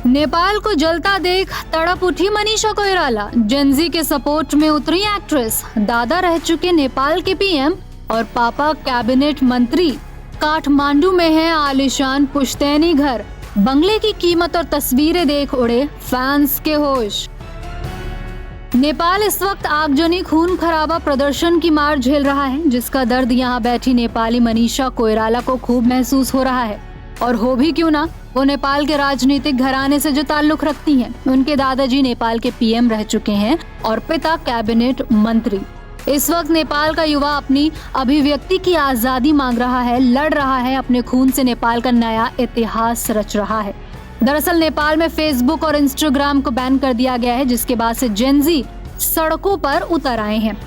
नेपाल को जलता देख तड़प उठी मनीषा कोइराला। जेनजी के सपोर्ट में उतरी एक्ट्रेस। दादा रह चुके नेपाल के पीएम और पापा कैबिनेट मंत्री। काठमांडू में है आलीशान पुश्तैनी घर। बंगले की कीमत और तस्वीरें देख उड़े फैंस के होश। नेपाल इस वक्त आगजनी खून खराबा प्रदर्शन की मार झेल रहा है, जिसका दर्द यहाँ बैठी नेपाली मनीषा कोइराला को खूब महसूस हो रहा है। और हो भी क्यों ना, वो नेपाल के राजनीतिक घराने से जो ताल्लुक रखती हैं। उनके दादाजी नेपाल के पीएम रह चुके हैं और पिता कैबिनेट मंत्री। इस वक्त नेपाल का युवा अपनी अभिव्यक्ति की आजादी मांग रहा है, लड़ रहा है, अपने खून से नेपाल का नया इतिहास रच रहा है। दरअसल नेपाल में फेसबुक और इंस्टाग्राम को बैन कर दिया गया है, जिसके बाद से जेनजी सड़कों पर उतर आए हैं।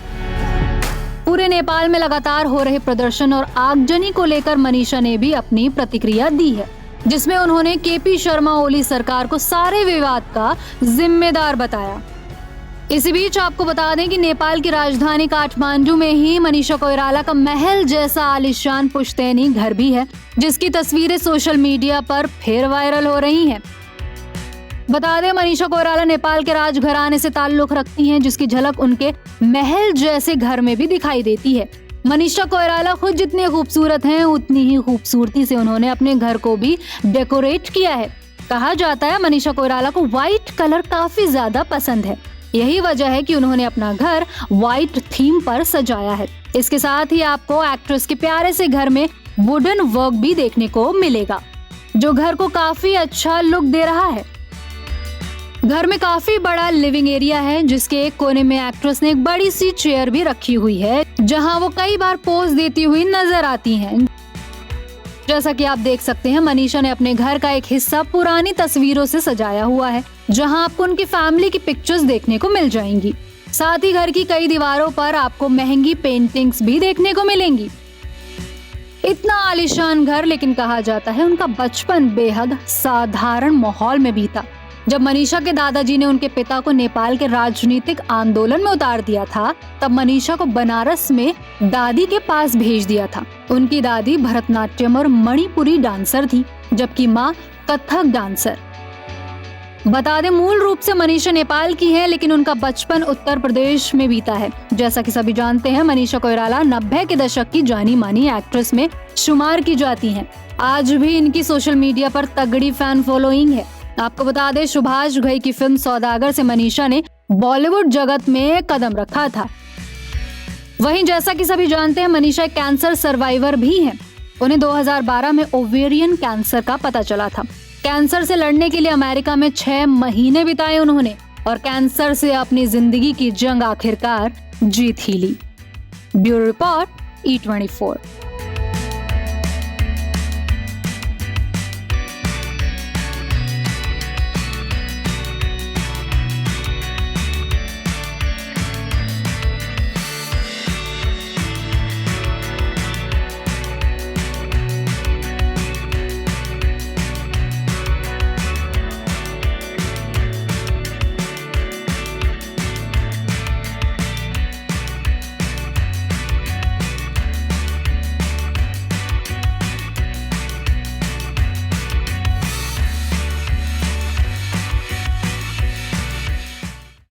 पूरे नेपाल में लगातार हो रहे प्रदर्शन और आगजनी को लेकर मनीषा ने भी अपनी प्रतिक्रिया दी है, जिसमें उन्होंने केपी शर्मा ओली सरकार को सारे विवाद का जिम्मेदार बताया। इसी बीच आपको बता दें कि नेपाल की राजधानी काठमांडू में ही मनीषा कोइराला का महल जैसा आलीशान पुश्तैनी घर भी है, जिसकी तस्वीरें सोशल मीडिया पर फिर वायरल हो रही हैं। बता दें, मनीषा कोइराला नेपाल के राजघराने से ताल्लुक रखती हैं, जिसकी झलक उनके महल जैसे घर में भी दिखाई देती है। मनीषा कोइराला खुद जितनी खूबसूरत हैं, उतनी ही खूबसूरती से उन्होंने अपने घर को भी डेकोरेट किया है। कहा जाता है मनीषा कोइराला को व्हाइट कलर काफी ज्यादा पसंद है। यही वजह है कि उन्होंने अपना घर व्हाइट थीम पर सजाया है। इसके साथ ही आपको एक्ट्रेस के प्यारे से घर में वुडन वर्क भी देखने को मिलेगा, जो घर को काफी अच्छा लुक दे रहा है। घर में काफी बड़ा लिविंग एरिया है, जिसके एक कोने में एक्ट्रेस ने एक बड़ी सी चेयर भी रखी हुई है, जहां वो कई बार पोज देती हुई नजर आती हैं। जैसा कि आप देख सकते हैं, मनीषा ने अपने घर का एक हिस्सा पुरानी तस्वीरों से सजाया हुआ है, जहां आपको उनकी फैमिली की पिक्चर्स देखने को मिल जाएंगी। साथ ही घर की कई दीवारों पर आपको महंगी पेंटिंग्स भी देखने को मिलेंगी। इतना आलीशान घर, लेकिन कहा जाता है उनका बचपन बेहद साधारण माहौल में बीता। जब मनीषा के दादाजी ने उनके पिता को नेपाल के राजनीतिक आंदोलन में उतार दिया था, तब मनीषा को बनारस में दादी के पास भेज दिया था। उनकी दादी भरतनाट्यम और मणिपुरी डांसर थी, जबकि माँ कथक डांसर। बता दें, मूल रूप से मनीषा नेपाल की है, लेकिन उनका बचपन उत्तर प्रदेश में बीता है। जैसा कि सभी जानते हैं, मनीषा कोइराला 90 के दशक की जानी मानी एक्ट्रेस में शुमार की जाती हैं। आज भी इनकी सोशल मीडिया पर तगड़ी फैन फॉलोइंग है। आपको बता दें, सुभाष घई की फिल्म सौदागर से मनीषा ने बॉलीवुड जगत में कदम रखा था। वहीं जैसा कि सभी जानते हैं, मनीषा कैंसर सर्वाइवर भी हैं। उन्हें 2012 में ओवेरियन कैंसर का पता चला था। कैंसर से लड़ने के लिए अमेरिका में 6 महीने बिताए उन्होंने, और कैंसर से अपनी जिंदगी की जंग आखिरकार जीत ही ली। Bureau report E24।